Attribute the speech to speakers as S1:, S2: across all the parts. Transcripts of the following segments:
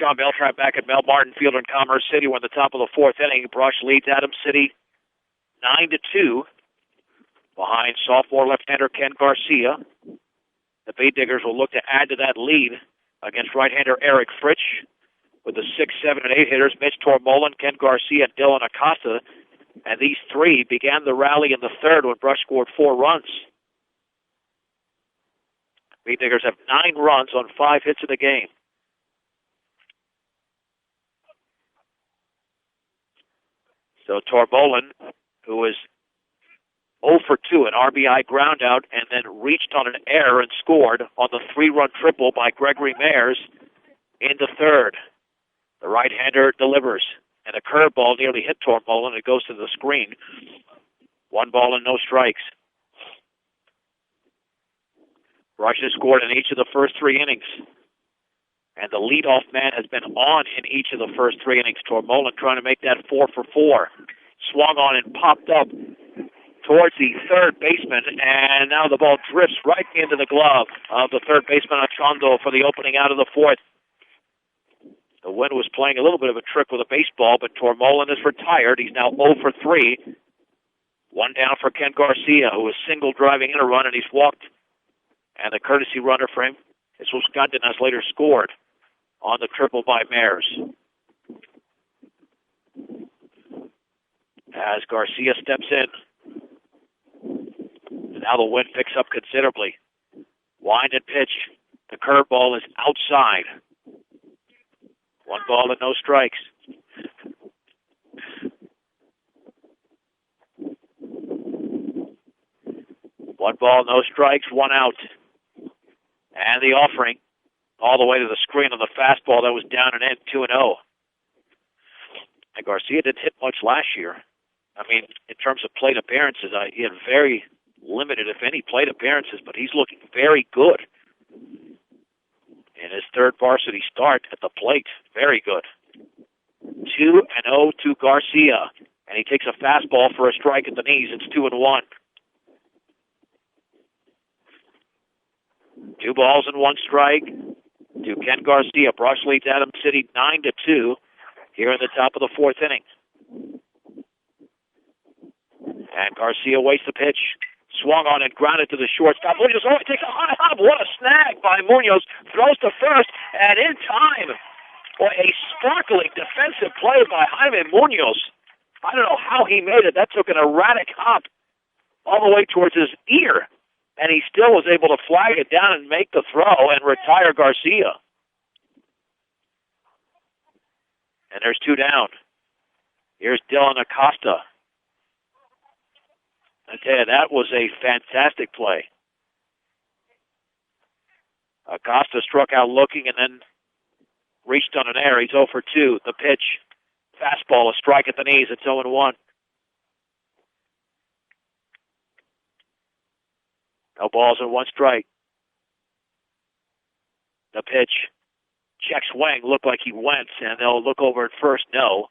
S1: John Beltran back at Mel Martin Field in Commerce City. We're in the top of the fourth inning. Brush leads Adams City 9-2 behind sophomore left-hander Ken Garcia. The Bay Diggers will look to add to that lead against right-hander Eric Fritsch with the 6, 7, and 8 hitters, Mitch Tormolen, Ken Garcia, and Dylan Acosta. And these three began the rally in the third when Brush scored 4 runs. Bay Diggers have 9 runs on 5 hits in the game. So Tormolen, who is 0 for 2, an RBI groundout, and then reached on an error and scored on the 3-run triple by Gregory Mayers in the third. The right-hander delivers, and a curveball nearly hit Tormolen. It goes to the screen. 1 ball and no strikes. Brush has scored in each of the first 3 innings. And the leadoff man has been on in each of the first 3 innings. Tormolen trying to make that 4 for 4. Swung on and popped up towards the third baseman, and now the ball drifts right into the glove of the third baseman, Achondo, for the opening out of the fourth. The wind was playing a little bit of a trick with a baseball, but Tormolen is retired. He's now 0 for 3. 1 down for Ken Garcia, who is single driving in a run, and he's walked. And the courtesy runner for him is Wisconsin has later scored on the triple by Mayers. As Garcia steps in, and now the wind picks up considerably. Wind and pitch. The curveball is outside. 1 ball and no strikes. One ball, no strikes, 1 out. And the offering all the way to the screen on the fastball that was down and in, 2-0. And Garcia didn't hit much last year. I mean, in terms of plate appearances, he had very limited, if any, plate appearances, but he's looking very good in his third varsity start at the plate. Very good. 2-0 to Garcia, and he takes a fastball for a strike at the knees. It's 2-1. 2 balls and 1 strike to Ken Garcia. Brush leads Adams City 9-2 here in the top of the fourth inning. And Garcia waits the pitch. Swung on and grounded to the shortstop. Munoz takes a high hop. What a snag by Munoz. Throws to first, and in time. Boy, a sparkling defensive play by Jaime Munoz. I don't know how he made it. That took an erratic hop all the way towards his ear. And he still was able to flag it down and make the throw and retire Garcia. And there's 2 down. Here's Dylan Acosta. I tell you, that was a fantastic play. Acosta struck out looking and then reached on an error. He's 0 for 2. The pitch, fastball, a strike at the knees. It's 0-1. No balls and 1 strike. The pitch, check swing, looked like he went, and they'll look over at first. No.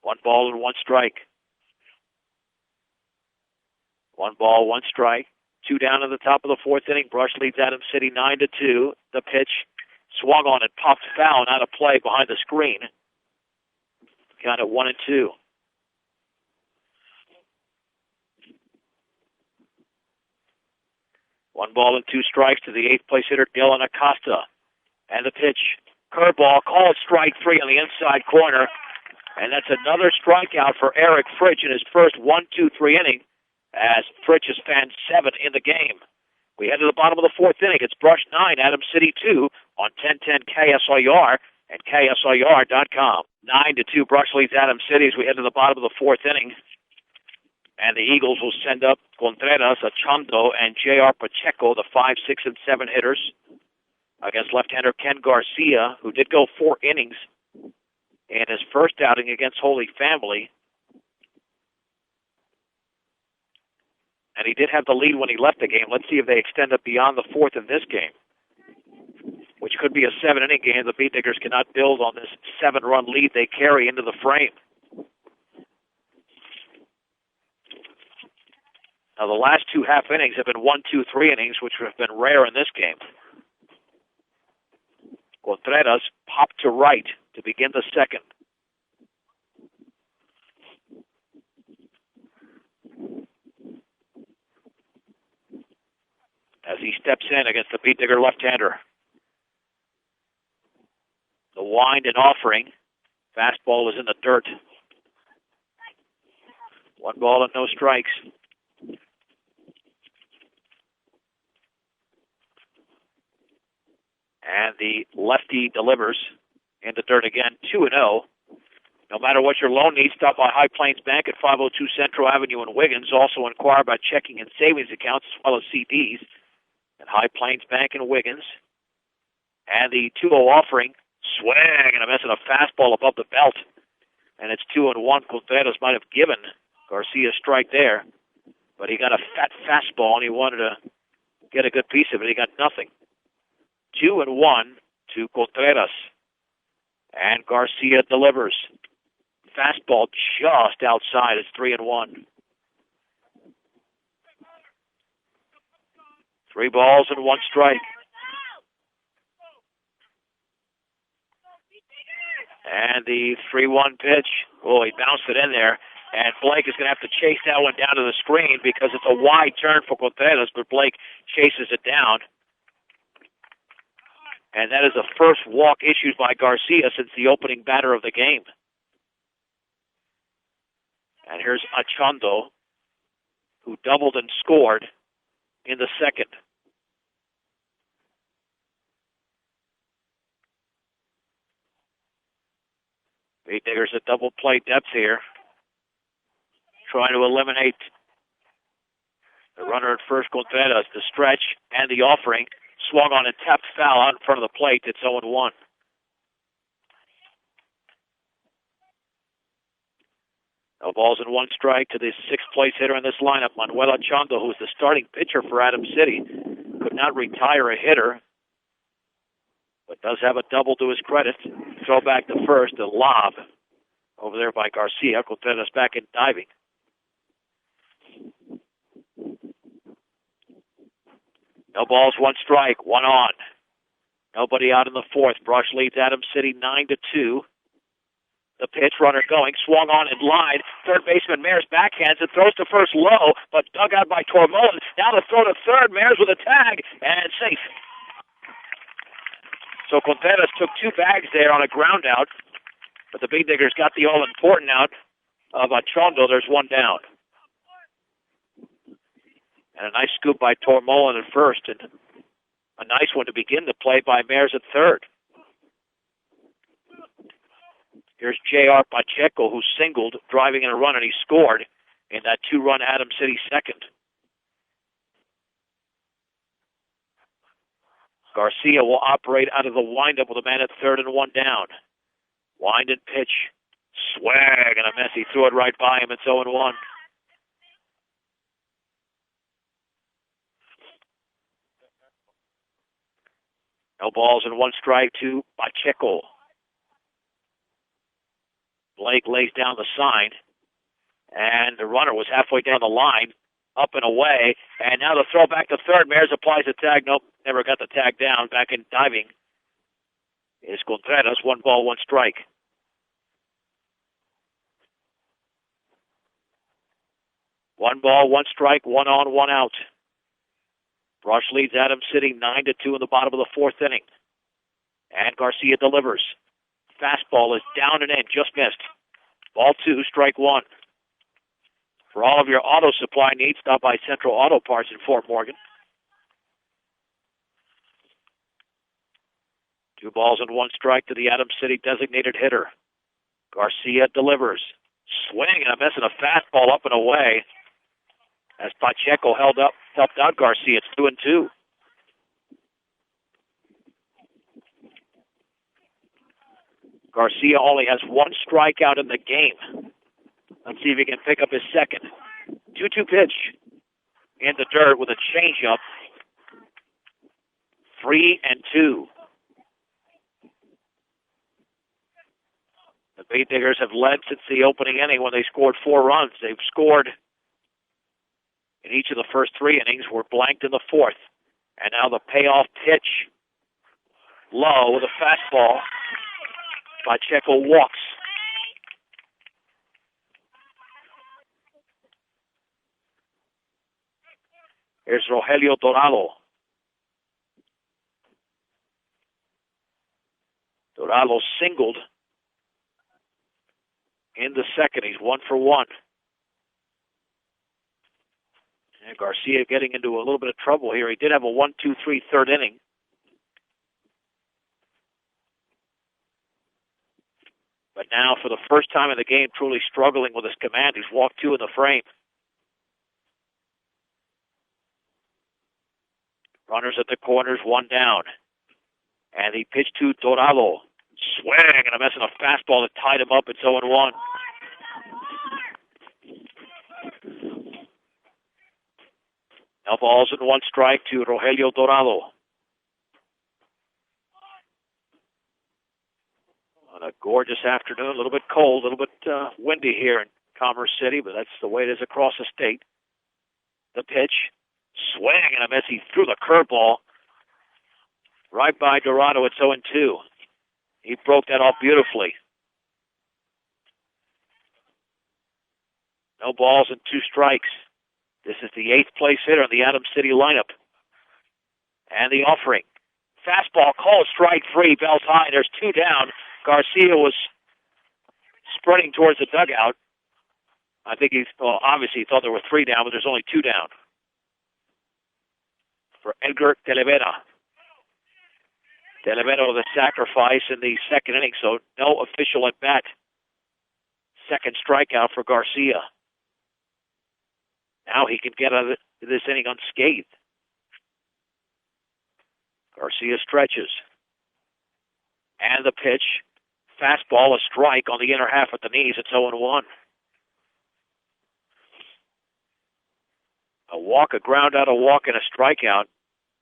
S1: 1 ball and 1 strike. 1 ball, 1 strike. 2 down in the top of the fourth inning. Brush leads Adams City 9-2. The pitch swung on and popped foul, out of play behind the screen. Count at 1-2. One ball and 2 strikes to the 8th place hitter, Dylan Acosta. And the pitch, curveball, called strike 3 on the inside corner. And that's another strikeout for Eric Fritsch in his first 1-2-3 inning, as Fritsch has fanned 7 in the game. We head to the bottom of the fourth inning. It's Brush 9, Adams City 2 on 1010 KSIR and KSIR.com. 9-2, Brush leads Adams City as we head to the bottom of the fourth inning. And the Eagles will send up Contreras, Achondo, and J.R. Pacheco, the 5, 6, and 7 hitters, against left-hander Ken Garcia, who did go 4 innings in his first outing against Holy Family. And he did have the lead when he left the game. Let's see if they extend it beyond the fourth in this game, which could be a 7-inning game. The Beat Diggers cannot build on this 7-run lead they carry into the frame. Now, the last 2 half innings have been 1-2-3 innings, which have been rare in this game. Contreras pop to right to begin the second. As he steps in against the Beet Digger left-hander. The wind and offering. Fastball is in the dirt. 1 ball and no strikes. And the lefty delivers in the dirt again, 2-0. No matter what your loan needs, stop by High Plains Bank at 502 Central Avenue in Wiggins. Also inquire about checking and savings accounts as well as CDs at High Plains Bank in Wiggins. And the 2-0 offering, swing and a miss and a fastball above the belt. And it's 2-1. Contreras might have given Garcia a strike there, but he got a fat fastball and he wanted to get a good piece of it. He got nothing. 2-1 to Contreras. And Garcia delivers. Fastball just outside. It's 3-1. 3 balls and 1 strike. And the 3-1 pitch. Oh, he bounced it in there. And Blake is going to have to chase that one down to the screen because it's a wide turn for Contreras, but Blake chases it down. And that is the first walk issued by Garcia since the opening batter of the game. And here's Achondo, who doubled and scored in the second. Beet Diggers at double play depth here, trying to eliminate the runner at first, Contreras. The stretch and the offering. Swung on and tapped foul out in front of the plate. It's 0-1. No balls and 1 strike to the 6th place hitter in this lineup, Manuel Achondo, who is the starting pitcher for Adams City. Could not retire a hitter, but does have a double to his credit. Throw back to first, a lob over there by Garcia. Contreras back in diving. No balls, 1 strike, 1 on. Nobody out in the 4th. Brush leads Adams City 9-2. The pitch runner going, swung on and line. Third baseman Mayers backhands and throws to first low, but dug out by Tormolin. Now the throw to third. Mayers with a tag and safe. So Contreras took 2 bags there on a ground out, but the Beet Diggers got the all-important out of Achondo. There's 1 down. And a nice scoop by Tormolin at first, and a nice one to begin the play by Mayers at third. Here's J.R. Pacheco, who singled, driving in a run, and he scored in that 2-run Adams City second. Garcia will operate out of the windup with a man at third and 1 down. Wind and pitch. Swag and a miss. He threw it right by him. It's 0-1. No balls and 1 strike to Pacheco. Blake lays down the sign, and the runner was halfway down the line, up and away, and now the throw back to third. Mayers applies a tag. Nope, never got the tag down. Back in diving is Contreras. 1 ball, 1 strike. One ball, 1 strike, 1 on, 1 out. Brush leads Adams City 9-2 in the bottom of the 4th inning. And Garcia delivers. Fastball is down and in, just missed. Ball 2, strike 1. For all of your auto supply needs, stop by Central Auto Parts in Fort Morgan. 2 balls and 1 strike to the Adams City designated hitter. Garcia delivers. Swing and a miss and a fastball up and away. As Pacheco helped out Garcia. It's 2-2. Garcia only has 1 strikeout in the game. Let's see if he can pick up his second. 2-2 pitch in the dirt with a changeup. 3-2. The Beet Diggers have led since the opening inning when they scored 4 runs. They've scored in each of the first 3 innings, were blanked in the 4th. And now the payoff pitch. Low with a fastball. Pacheco walks. Here's Rogelio Dorado. Dorado singled in the second. He's 1 for 1. And Garcia getting into a little bit of trouble here. He did have a 1-2-3 third inning. But now, for the first time in the game, truly struggling with his command. He's walked 2 in the frame. Runners at the corners, 1 down. And he pitched to Dorado. Swing and a miss on a fastball that tied him up. It's 0-1. Now balls and 1 strike to Rogelio Dorado. On a gorgeous afternoon, a little bit cold, a little bit windy here in Commerce City, but that's the way it is across the state. The pitch, swing and a miss. He threw the curveball right by Dorado. It's 0-2. He broke that off beautifully. No balls and 2 strikes. This is the 8th place hitter in the Adams City lineup. And the offering. Fastball called strike 3, bells high. There's 2 down. Garcia was sprinting towards the dugout. I think obviously he thought there were 3 down, but there's only 2 down. For Edgar Talavera. Talavera with a sacrifice in the second inning, so no official at bat. Second strikeout for Garcia. Now he can get out of this inning unscathed. Garcia stretches. And the pitch. Fastball, a strike on the inner half at the knees. It's 0-1. A walk, a ground out, a walk, and a strikeout.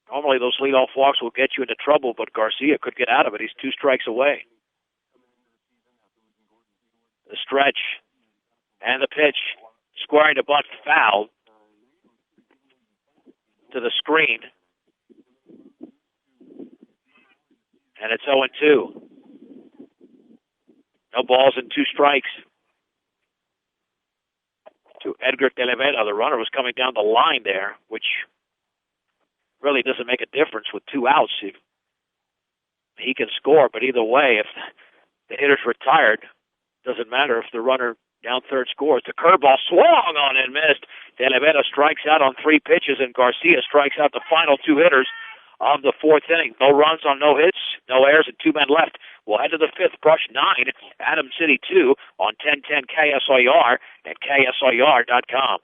S1: Normally those leadoff walks will get you into trouble, but Garcia could get out of it. He's 2 strikes away. The stretch and the pitch. Squaring to bunt, foul to the screen. And it's 0-2. No balls and 2 strikes to Edgar Talavera. The runner was coming down the line there, which really doesn't make a difference with 2 outs. He can score, but either way, if the hitter's retired, doesn't matter if the runner down third scores. The curveball swung on and missed. Talavera strikes out on 3 pitches, and Garcia strikes out the final 2 hitters of the 4th inning. No runs on no hits, no errors, and 2 men left. We'll head to the 5th, Brush 9, Adams City 2 on 1010 KSIR and KSIR.com.